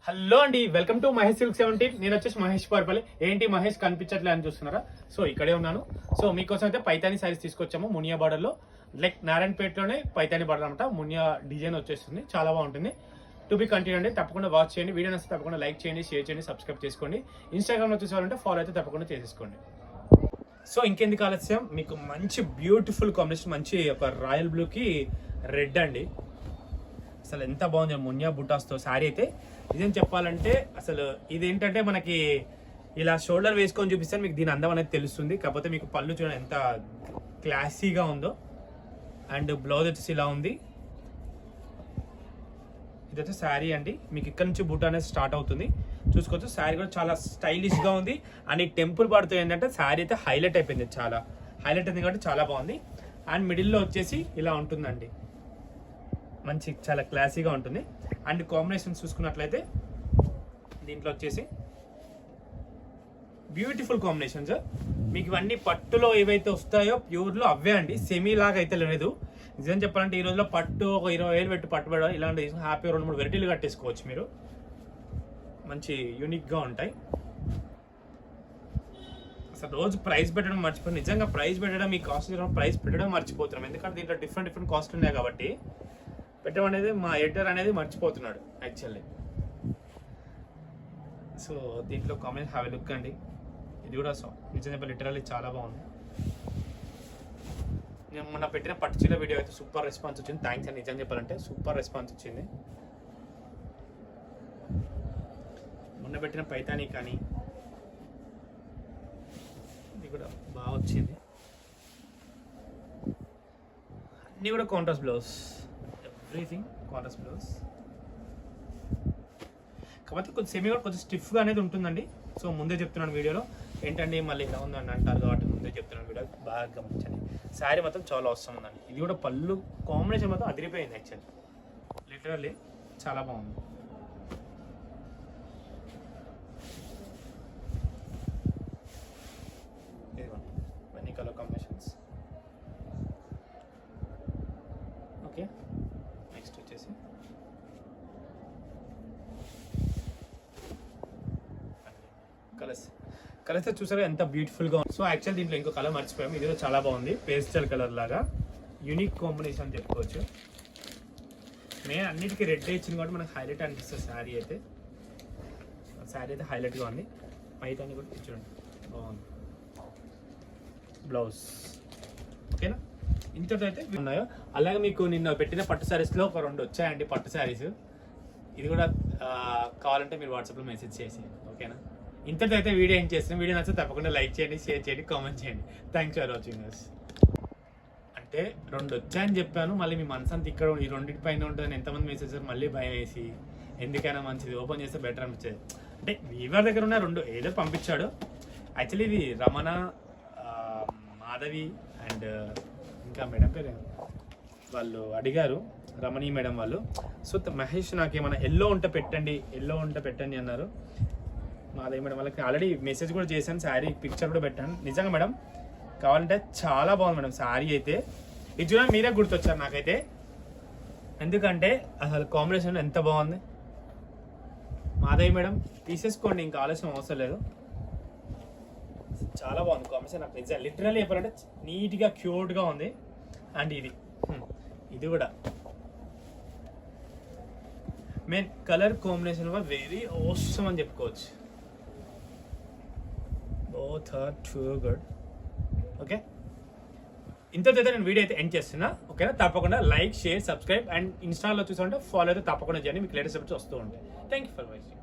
Hello అండి, welcome to Mahesh silk 17. నేను వచ్చేసి మహేష్ పార్పల్లి. ఏంటి మహేష్ కనిపించట్లే అని చూస్తున్నారా? సో ఇక్కడే ఉన్నాను. సో మీకోసం అయితే పైతాని సారీస్ తీసుకొచ్చాము. మునియా బార్డర్లో, లైక్ నారాయణపేటలోనే పైతాని బార్డర్ అనమాట. మునియా డిజైన్ వచ్చేస్తుంది, చాలా బాగుంటుంది. టు బి కంటిన్యూ అండి. తప్పకుండా వాచ్ చేయండి. వీడియో నచ్చితే తప్పకుండా లైక్ చేయండి, షేర్ చేయండి, సబ్స్క్రైబ్ చేసుకోండి. ఇన్స్టాగ్రామ్లో చూసేవాలంటే ఫాలో అయితే తప్పకుండా చేసేసుకోండి. సో ఇంకెందుకు ఆలస్యం, మీకు మంచి బ్యూటిఫుల్ కాంబినేషన్, మంచి ఒక రాయల్ బ్లూకి రెడ్ అండి. అసలు ఎంత బాగుంది మునియా బుటాస్తో శారీ అయితే. ఇదేం చెప్పాలంటే అసలు ఇదేంటంటే మనకి ఇలా షోల్డర్ వేసుకొని చూపిస్తే మీకు దీని అందం అనేది తెలుస్తుంది. కాకపోతే మీకు పళ్ళు చూడండి ఎంత క్లాసీగా ఉందో. అండ్ బ్లౌజ్ వచ్చేసి ఇలా ఉంది. ఇదైతే శారీ అండి. మీకు ఇక్కడ నుంచి బుట్ట అనేది స్టార్ట్ అవుతుంది, చూసుకోవచ్చు. శారీ కూడా చాలా స్టైలిష్గా ఉంది. అండ్ ఈ టెంపుల్ పడుతుంది ఏంటంటే శారీ అయితే హైలైట్ అయిపోయింది, చాలా హైలైట్ అయింది కాబట్టి చాలా బాగుంది. అండ్ మిడిల్లో వచ్చేసి ఇలా ఉంటుందండి, మంచి చాలా క్లాసీగా ఉంటుంది. అండ్ కాంబినేషన్ చూసుకున్నట్లయితే దీంట్లో వచ్చేసి బ్యూటిఫుల్ కాంబినేషన్స్. మీకు ఇవన్నీ పట్టులో ఏవైతే వస్తాయో ప్యూర్లో అవే అండి, సెమీ లాగా అయితే లేదు. నిజం చెప్పాలంటే ఈ రోజులో పట్టు ఒక 20,000 పెట్టి పట్టుబడ ఇలాంటి హ్యాపీ 2-3 వెరైటీలు కట్టేసుకోవచ్చు మీరు. మంచి యూనిక్గా ఉంటాయి. అసలు రోజు ప్రైస్ పెట్టడం మర్చిపోయి, నిజంగా ప్రైస్ పెట్టడం, మీ కాస్ట్ ప్రైస్ పెట్టడం మర్చిపోతున్నాం. ఎందుకంటే దీంట్లో డిఫరెంట్ కాస్ట్ ఉన్నాయి కాబట్టి పెట్టడం అనేది మా ఎడిటర్ అనేది మర్చిపోతున్నాడు యాక్చువల్లీ. సో దీంట్లో కామెంట్ హ్యావ్ ఎ లుక్ అండి. ఇది కూడా నిజం చెప్పాలి లిటరల్లీ చాలా బాగుంది. నేను మొన్న పెట్టిన పట్టు చీర వీడియో అయితే సూపర్ రెస్పాన్స్ వచ్చింది. థ్యాంక్స్ అండి, నిజం చెప్పాలంటే సూపర్ రెస్పాన్స్ వచ్చింది. మొన్న పెట్టిన పైతాని కానీ ఇది కూడా బాగా వచ్చింది. అన్నీ కూడా contrast blouse, everything contrast blouse. కాకపోతే కొంచెం సెమీ కూడా కొంచెం స్టిఫ్గా అనేది ఉంటుందండి. సో ముందే చెప్తున్నాను వీడియోలో, ఏంటండి మళ్ళీ ఇలా ఉందని అంటారు కాబట్టి ముందే చెప్తున్నాను వీడియో బాగా గమనించండి. శారీ మొత్తం చాలా అవసరం ఉందండి. ఇది కూడా పళ్ళు కాంబినేషన్ మొత్తం అదిరిపోయింది యాక్చువల్లీ, లిటరల్లీ చాలా బాగుంది. ఇవన్నీ కలర్ కాంబినేషన్స్. ఓకే, నెక్స్ట్ వచ్చేసి కలర్స్ చూసారా ఎంత బ్యూటిఫుల్గా ఉంది. సో యాక్చువల్ దీంట్లో ఇంకో కలర్ మర్చిపోయాము, ఇది కూడా చాలా బాగుంది. పేస్టల్ కలర్ లాగా యూనిక్ కాంబినేషన్ అని చెప్పుకోవచ్చు. నేను అన్నిటికీ రెడ్ ఇచ్చింది కాబట్టి మనకు హైలైట్ అనిపిస్తుంది శారీ అయితే. శారీ అయితే హైలైట్గా ఉంది. పైతాని కూడా చూడండి బాగుంది. బ్లౌజ్ ఓకేనా, ఇంతతో అయితే ఉన్నాయో. అలాగే మీకు నిన్న పెట్టిన పట్టు శారీస్లో ఒక 2 వచ్చాయండి పట్టు శారీస్. ఇది కూడా కావాలంటే మీరు వాట్సాప్లో మెసేజ్ చేసేయండి ఓకేనా. ఇంతతో అయితే వీడియో ఏం చేస్తున్నాం. వీడియో నచ్చితే తప్పకుండా లైక్ చేయండి, షేర్ చేయండి, కామెంట్ చేయండి. Thanks for watching us. అంటే 2 వచ్చాయని చెప్పాను, మళ్ళీ మీ మనసు అంతా ఇక్కడ ఈ 2 పైన ఉంటుంది. ఎంతమంది మెసేజ్ మళ్ళీ భయం వేసి ఎందుకైనా మంచిది ఓపెన్ చేస్తే బెటర్ అనిపించేది. అంటే వీవర్ దగ్గర ఉన్న 2 ఏదో పంపించాడు. యాక్చువల్లీ ఇది రమణ, మాధవి అండ్ ఇంకా మేడం పేరు వాళ్ళు అడిగారు, రమణి మేడం వాళ్ళు. సో మహేష్ నాకు ఏమైనా ఎల్లో ఉంటే పెట్టండి అన్నారు. మాధవి మేడం వాళ్ళకి ఆల్రెడీ మెసేజ్ కూడా చేశాను, శారీ పిక్చర్ కూడా పెట్టాను. నిజంగా మేడం కావాలంటే చాలా బాగుంది మేడం శారీ అయితే. ఇది చూడండి మీరే గుర్తొచ్చారు నాకైతే, ఎందుకంటే అసలు కాంబినేషన్ ఎంత బాగుంది. మాధవి మేడం తీసేసుకోండి, ఇంకా ఆలస్యం అవసరం లేదు. చాలా బాగుంది కాంబినేషన్. నాకు నిజంగా లిటరల్లీ చెప్పాలంటే నీట్గా క్యూట్గా ఉంది. అండ్ ఇది కూడా మెయిన్ కలర్ కాంబినేషన్ కూడా వెరీ అవసరం అని చెప్పుకోవచ్చు. Both are too good. Okay, ఇంతతో అయితే నేను వీడియో అయితే ఎండ్ చేస్తున్నా ఓకేనా. తప్పకుండా లైక్, షేర్, సబ్స్క్రైబ్ అండ్ ఇన్స్టాలో చూసామంటే ఫాలో అయితే తప్పకుండా చేయండి. మీకు లేటెస్ట్ అప్డేట్స్ వస్తూ ఉంటాయి. Thank you for watching.